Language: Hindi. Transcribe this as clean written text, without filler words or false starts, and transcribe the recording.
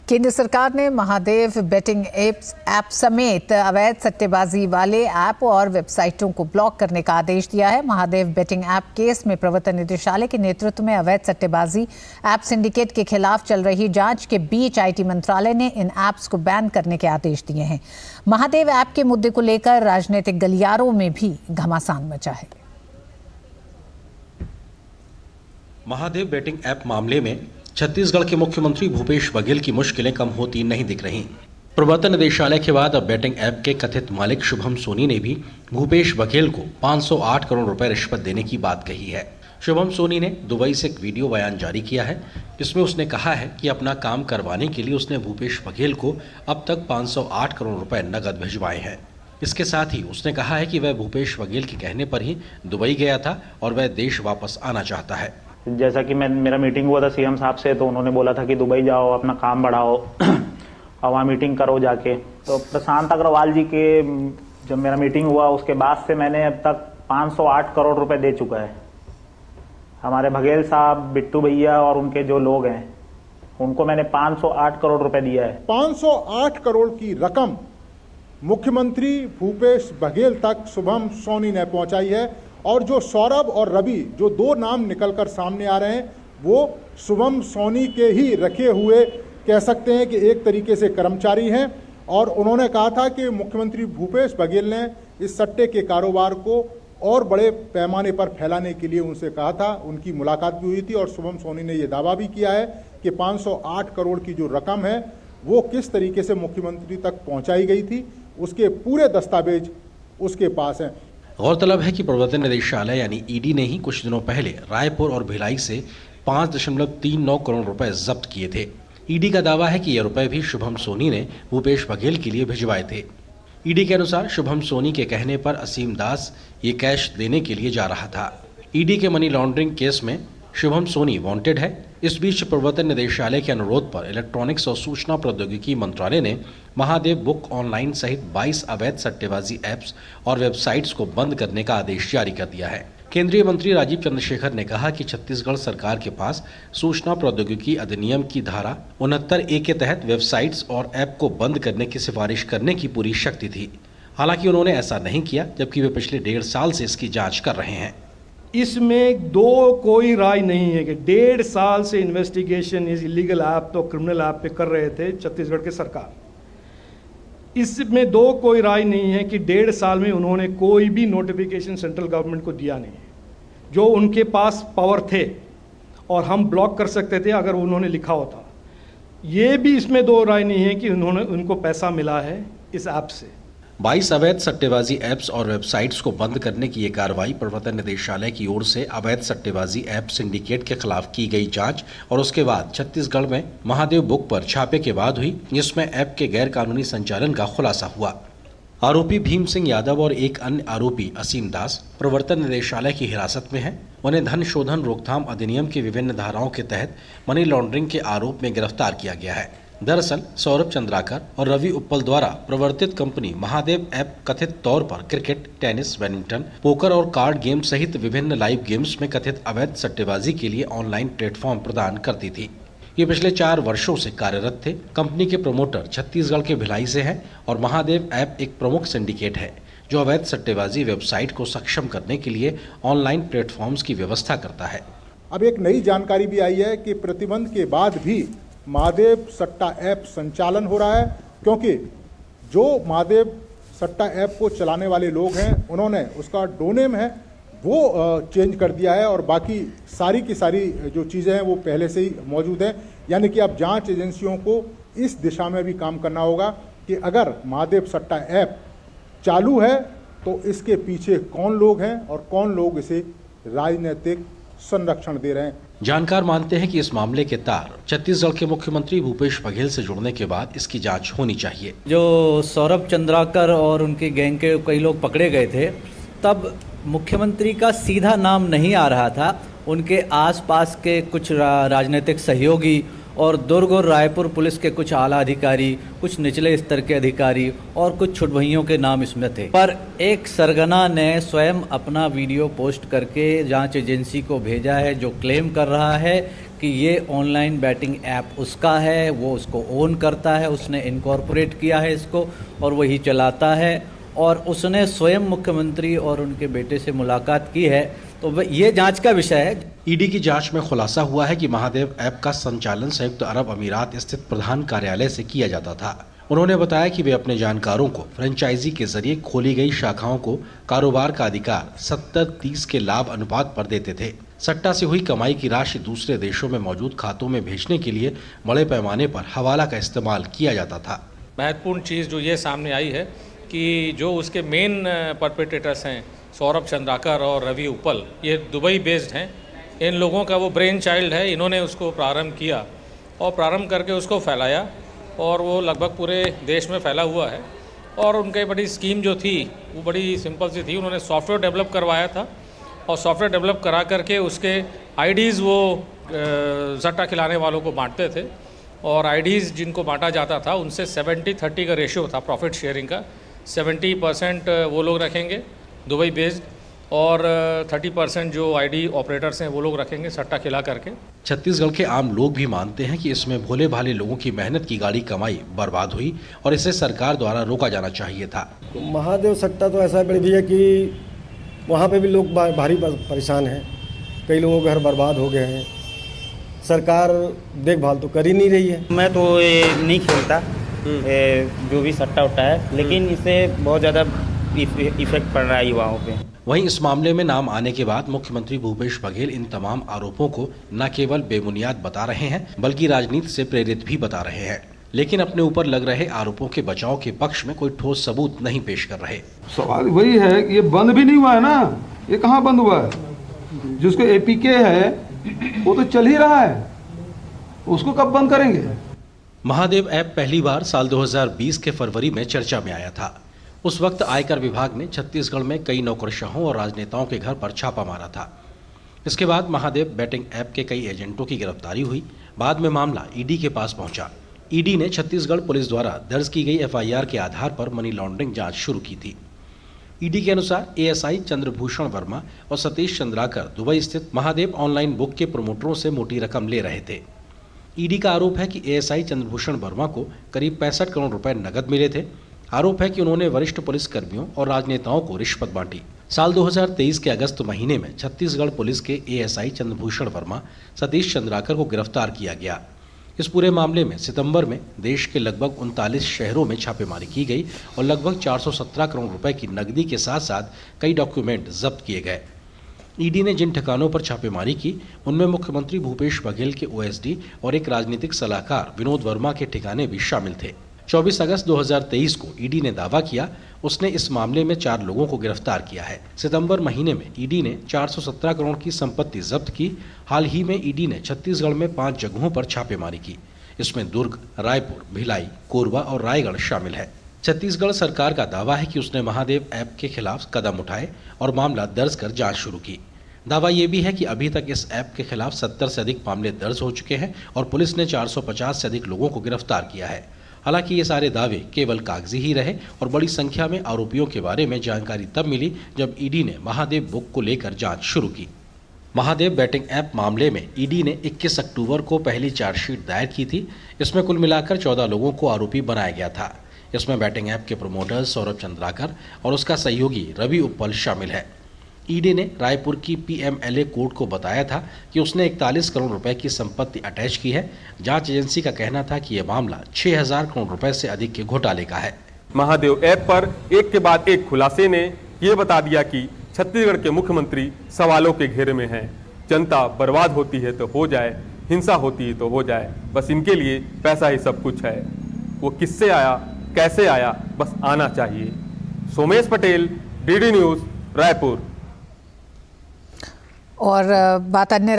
केंद्र सरकार ने महादेव बेटिंग ऐप समेत अवैध सट्टेबाजी वाले ऐप और वेबसाइटों को ब्लॉक करने का आदेश दिया है। महादेव बेटिंग ऐप केस में प्रवर्तन निदेशालय के नेतृत्व में अवैध सट्टेबाजी ऐप सिंडिकेट के खिलाफ चल रही जांच के बीच आईटी मंत्रालय ने इन ऐप्स को बैन करने के आदेश दिए हैं। महादेव ऐप के मुद्दे को लेकर राजनीतिक गलियारों में भी घमासान मचा है। महादेव बेटिंग ऐप मामले में छत्तीसगढ़ के मुख्यमंत्री भूपेश बघेल की मुश्किलें कम होती नहीं दिख रही। प्रवर्तन निदेशालय के बाद अब बेटिंग ऐप के कथित मालिक शुभम सोनी ने भी भूपेश बघेल को 508 करोड़ रुपए रिश्वत देने की बात कही है। शुभम सोनी ने दुबई से एक वीडियो बयान जारी किया है। इसमें उसने कहा है कि अपना काम करवाने के लिए उसने भूपेश बघेल को अब तक 508 करोड़ रुपए नकद भिजवाए हैं। इसके साथ ही उसने कहा है कि वह भूपेश बघेल के कहने पर ही दुबई गया था और वह देश वापस आना चाहता है। जैसा कि मेरा मीटिंग हुआ था सीएम साहब से, तो उन्होंने बोला था कि दुबई जाओ, अपना काम बढ़ाओ और वहाँ मीटिंग करो जाके। तो प्रशांत अग्रवाल जी के जब मेरा मीटिंग हुआ उसके बाद से मैंने अब तक 508 करोड़ रुपए दे चुका है। हमारे बघेल साहब, बिट्टू भैया और उनके जो लोग हैं उनको मैंने 508 करोड़ रुपए दिया है। 508 करोड़ की रकम मुख्यमंत्री भूपेश बघेल तक शुभम सोनी ने पहुंचाई है और जो सौरभ और रवि, जो दो नाम निकलकर सामने आ रहे हैं, वो शुभम सोनी के ही रखे हुए कह सकते हैं कि एक तरीके से कर्मचारी हैं। और उन्होंने कहा था कि मुख्यमंत्री भूपेश बघेल ने इस सट्टे के कारोबार को और बड़े पैमाने पर फैलाने के लिए उनसे कहा था। उनकी मुलाकात भी हुई थी और शुभम सोनी ने यह दावा भी किया है कि 508 करोड़ की जो रकम है वो किस तरीके से मुख्यमंत्री तक पहुंचाई गई थी, उसके पूरे दस्तावेज उसके पास हैं। गौरतलब है कि प्रवर्तन निदेशालय यानी ईडी ने ही कुछ दिनों पहले रायपुर और भिलाई से 5.39 करोड़ रुपए जब्त किए थे। ईडी का दावा है कि ये रुपए भी शुभम सोनी ने भूपेश बघेल के लिए भिजवाए थे। ईडी के अनुसार शुभम सोनी के कहने पर असीम दास ये कैश देने के लिए जा रहा था। ईडी के मनी लॉन्ड्रिंग केस में शुभम सोनी वांटेड है। इस बीच प्रवर्तन निदेशालय के अनुरोध पर इलेक्ट्रॉनिक्स और सूचना प्रौद्योगिकी मंत्रालय ने महादेव बुक ऑनलाइन सहित 22 अवैध सट्टेबाजी ऐप्स और वेबसाइट्स को बंद करने का आदेश जारी कर दिया है। केंद्रीय मंत्री राजीव चंद्रशेखर ने कहा कि छत्तीसगढ़ सरकार के पास सूचना प्रौद्योगिकी अधिनियम की धारा 69A के तहत वेबसाइट्स और ऐप को बंद करने की सिफारिश करने की पूरी शक्ति थी। हालांकि उन्होंने ऐसा नहीं किया, जबकि वे पिछले 1.5 साल से इसकी जाँच कर रहे हैं। इसमें कोई राय नहीं है कि 1.5 साल से इन्वेस्टिगेशन इस इलीगल ऐप तो क्रिमिनल ऐप पे कर रहे थे छत्तीसगढ़ के सरकार। इसमें कोई राय नहीं है कि 1.5 साल में उन्होंने कोई भी नोटिफिकेशन सेंट्रल गवर्नमेंट को दिया नहीं है। जो उनके पास पावर थे और हम ब्लॉक कर सकते थे अगर उन्होंने लिखा होता। ये भी इसमें 2 राय नहीं है कि उनको पैसा मिला है इस ऐप से। 22 अवैध सट्टेबाजी ऐप्स और वेबसाइट्स को बंद करने की ये कार्रवाई प्रवर्तन निदेशालय की ओर से अवैध सट्टेबाजी ऐप सिंडिकेट के खिलाफ की गई जांच और उसके बाद छत्तीसगढ़ में महादेव बुक पर छापे के बाद हुई, जिसमें ऐप के गैर कानूनी संचालन का खुलासा हुआ। आरोपी भीम सिंह यादव और एक अन्य आरोपी असीम दास प्रवर्तन निदेशालय की हिरासत में है। उन्हें धन शोधन रोकथाम अधिनियम की विभिन्न धाराओं के तहत मनी लॉन्ड्रिंग के आरोप में गिरफ्तार किया गया है। दरअसल सौरभ चंद्राकर और रवि उप्पल द्वारा प्रवर्तित कंपनी महादेव ऐप कथित तौर पर क्रिकेट, टेनिस, बैडमिंटन, पोकर और कार्ड गेम सहित विभिन्न लाइव गेम्स में कथित अवैध सट्टेबाजी के लिए ऑनलाइन प्लेटफॉर्म प्रदान करती थी। ये पिछले 4 वर्षों से कार्यरत थे। कंपनी के प्रमोटर छत्तीसगढ़ के भिलाई से हैं और महादेव ऐप एक प्रमुख सिंडिकेट है जो अवैध सट्टेबाजी वेबसाइट को सक्षम करने के लिए ऑनलाइन प्लेटफॉर्म्स की व्यवस्था करता है। अब एक नई जानकारी भी आई है कि प्रतिबंध के बाद भी महादेव सट्टा ऐप संचालन हो रहा है, क्योंकि जो महादेव सट्टा ऐप को चलाने वाले लोग हैं उन्होंने उसका डोनेम है वो चेंज कर दिया है और बाकी सारी की सारी जो चीज़ें हैं वो पहले से ही मौजूद हैं। यानी कि अब जांच एजेंसियों को इस दिशा में भी काम करना होगा कि अगर महादेव सट्टा ऐप चालू है तो इसके पीछे कौन लोग हैं और कौन लोग इसे राजनीतिक संरक्षण दे रहे हैं। जानकार मानते हैं कि इस मामले के तार छत्तीसगढ़ के मुख्यमंत्री भूपेश बघेल से जुड़ने के बाद इसकी जांच होनी चाहिए। जो सौरभ चंद्राकर और उनके गैंग के कई लोग पकड़े गए थे, तब मुख्यमंत्री का सीधा नाम नहीं आ रहा था। उनके आसपास के कुछ राजनीतिक सहयोगी और दुर्ग और रायपुर पुलिस के कुछ आला अधिकारी, कुछ निचले स्तर के अधिकारी और कुछ छुटभइयों के नाम इसमें थे। पर एक सरगना ने स्वयं अपना वीडियो पोस्ट करके जांच एजेंसी को भेजा है, जो क्लेम कर रहा है कि ये ऑनलाइन बैटिंग ऐप उसका है, वो उसको ओन करता है, उसने इनकॉर्पोरेट किया है इसको और वही चलाता है, और उसने स्वयं मुख्यमंत्री और उनके बेटे से मुलाकात की है। तो ये जांच का विषय है। ईडी की जांच में खुलासा हुआ है कि महादेव ऐप का संचालन संयुक्त अरब अमीरात स्थित प्रधान कार्यालय से किया जाता था। उन्होंने बताया कि वे अपने जानकारों को फ्रेंचाइजी के जरिए खोली गई शाखाओं को कारोबार का अधिकार 70-30 के लाभ अनुपात पर देते थे। सट्टा से हुई कमाई की राशि दूसरे देशों में मौजूद खातों में भेजने के लिए बड़े पैमाने पर हवाला का इस्तेमाल किया जाता था। महत्वपूर्ण चीज़ जो ये सामने आई है कि जो उसके मेन परपेट्रेटर्स हैं सौरभ चंद्राकर और रवि उपल, ये दुबई बेस्ड हैं। इन लोगों का वो ब्रेन चाइल्ड है। इन्होंने उसको प्रारंभ किया और प्रारंभ करके उसको फैलाया और वो लगभग पूरे देश में फैला हुआ है। और उनकी बड़ी स्कीम जो थी वो बड़ी सिंपल सी थी। उन्होंने सॉफ्टवेयर डेवलप करवाया था और सॉफ्टवेयर डेवलप करा करके उसके आईडीज़ वो सट्टा खिलाने वालों को बांटते थे और आईडीज़ जिनको बांटा जाता था उनसे 70-30 का रेशियो था प्रॉफिट शेयरिंग का। 70% वो लोग रखेंगे दुबई बेस्ड और 30% जो आईडी ऑपरेटर्स हैं वो लोग रखेंगे सट्टा खिला करके। छत्तीसगढ़ के आम लोग भी मानते हैं कि इसमें भोले भाले लोगों की मेहनत की गाड़ी कमाई बर्बाद हुई और इसे सरकार द्वारा रोका जाना चाहिए था। महादेव सट्टा तो ऐसा है बड़ी भैया कि वहाँ पे भी लोग भारी परेशान हैं। कई लोगों के घर बर्बाद हो गए हैं। सरकार देखभाल तो कर ही नहीं रही है। मैं तो ये नहीं खेलता जो भी सट्टा उट्टा है, लेकिन इससे बहुत ज़्यादा इफेक्ट पड़ रहा है युवाओं पे। वहीं इस मामले में नाम आने के बाद मुख्यमंत्री भूपेश बघेल इन तमाम आरोपों को न केवल बेबुनियाद बता रहे हैं बल्कि राजनीति से प्रेरित भी बता रहे हैं, लेकिन अपने ऊपर लग रहे आरोपों के बचाव के पक्ष में कोई ठोस सबूत नहीं पेश कर रहे। सवाल वही है कि ये बंद भी नहीं हुआ है ना, ये कहाँ बंद हुआ है? जिसको एपीके है वो तो चल ही रहा है, उसको कब बंद करेंगे? महादेव ऐप पहली बार साल 2020 के फरवरी में चर्चा में आया था। उस वक्त आयकर विभाग ने छत्तीसगढ़ में कई नौकरशाहों और राजनेताओं के घर पर छापा मारा था। इसके बाद महादेव बैटिंग ऐप के कई एजेंटों की गिरफ्तारी हुई। बाद में मामला ईडी के पास पहुंचा। ईडी ने छत्तीसगढ़ पुलिस द्वारा दर्ज की गई एफआईआर के आधार पर मनी लॉन्ड्रिंग जांच शुरू की थी। ईडी के अनुसार एएसआई चंद्रभूषण वर्मा और सतीश चंद्राकर दुबई स्थित महादेव ऑनलाइन बुक के प्रमोटरों से मोटी रकम ले रहे थे। ईडी का आरोप है कि एएसआई चंद्रभूषण वर्मा को करीब 65 करोड़ रुपए नकद मिले थे। आरोप है कि उन्होंने वरिष्ठ पुलिस कर्मियों और राजनेताओं को रिश्वत बांटी। साल 2023 के अगस्त महीने में छत्तीसगढ़ पुलिस के एएसआई चंद्रभूषण वर्मा, सतीश चंद्राकर को गिरफ्तार किया गया। इस पूरे मामले में सितंबर में देश के लगभग 39 शहरों में छापेमारी की गई और लगभग 417 करोड़ रुपए की नकदी के साथ साथ कई डॉक्यूमेंट जब्त किए गए। ईडी ने जिन ठिकानों पर छापेमारी की उनमें मुख्यमंत्री भूपेश बघेल के ओएसडी और एक राजनीतिक सलाहकार विनोद वर्मा के ठिकाने भी शामिल थे। 24 अगस्त 2023 को ईडी ने दावा किया उसने इस मामले में 4 लोगों को गिरफ्तार किया है। सितंबर महीने में ईडी ने 417 करोड़ की संपत्ति जब्त की। हाल ही में ईडी ने छत्तीसगढ़ में 5 जगहों पर छापेमारी की। इसमें दुर्ग, रायपुर, भिलाई, कोरबा और रायगढ़ शामिल है। छत्तीसगढ़ सरकार का दावा है कि उसने महादेव ऐप के खिलाफ कदम उठाए और मामला दर्ज कर जांच शुरू की। दावा यह भी है कि अभी तक इस ऐप के खिलाफ 70 से अधिक मामले दर्ज हो चुके हैं और पुलिस ने 450 से अधिक लोगों को गिरफ्तार किया है। हालांकि ये सारे दावे केवल कागजी ही रहे और बड़ी संख्या में आरोपियों के बारे में जानकारी तब मिली जब ईडी ने महादेव बुक को लेकर जांच शुरू की। महादेव बैटिंग ऐप मामले में ईडी ने 21 अक्टूबर को पहली चार्जशीट दायर की थी। इसमें कुल मिलाकर 14 लोगों को आरोपी बनाया गया था। इसमें बैटिंग ऐप के प्रमोटर सौरभ चंद्राकर और उसका सहयोगी रवि उपल शामिल है। ईडी ने रायपुर की पीएमएलए कोर्ट को बताया था कि उसने 41 करोड़ रुपए की संपत्ति अटैच की है। जांच एजेंसी का कहना था कि यह मामला 6000 करोड़ रुपए से अधिक के घोटाले का है। महादेव ऐप पर एक के बाद एक खुलासे ने यह बता दिया कि छत्तीसगढ़ के मुख्यमंत्री सवालों के घेरे में हैं। जनता बर्बाद होती है तो हो जाए, हिंसा होती है तो हो जाए, बस इनके लिए पैसा ही सब कुछ है। वो किससे आया, कैसे आया, बस आना चाहिए। Somesh Patel, DD news, Raipur. और बात अन्य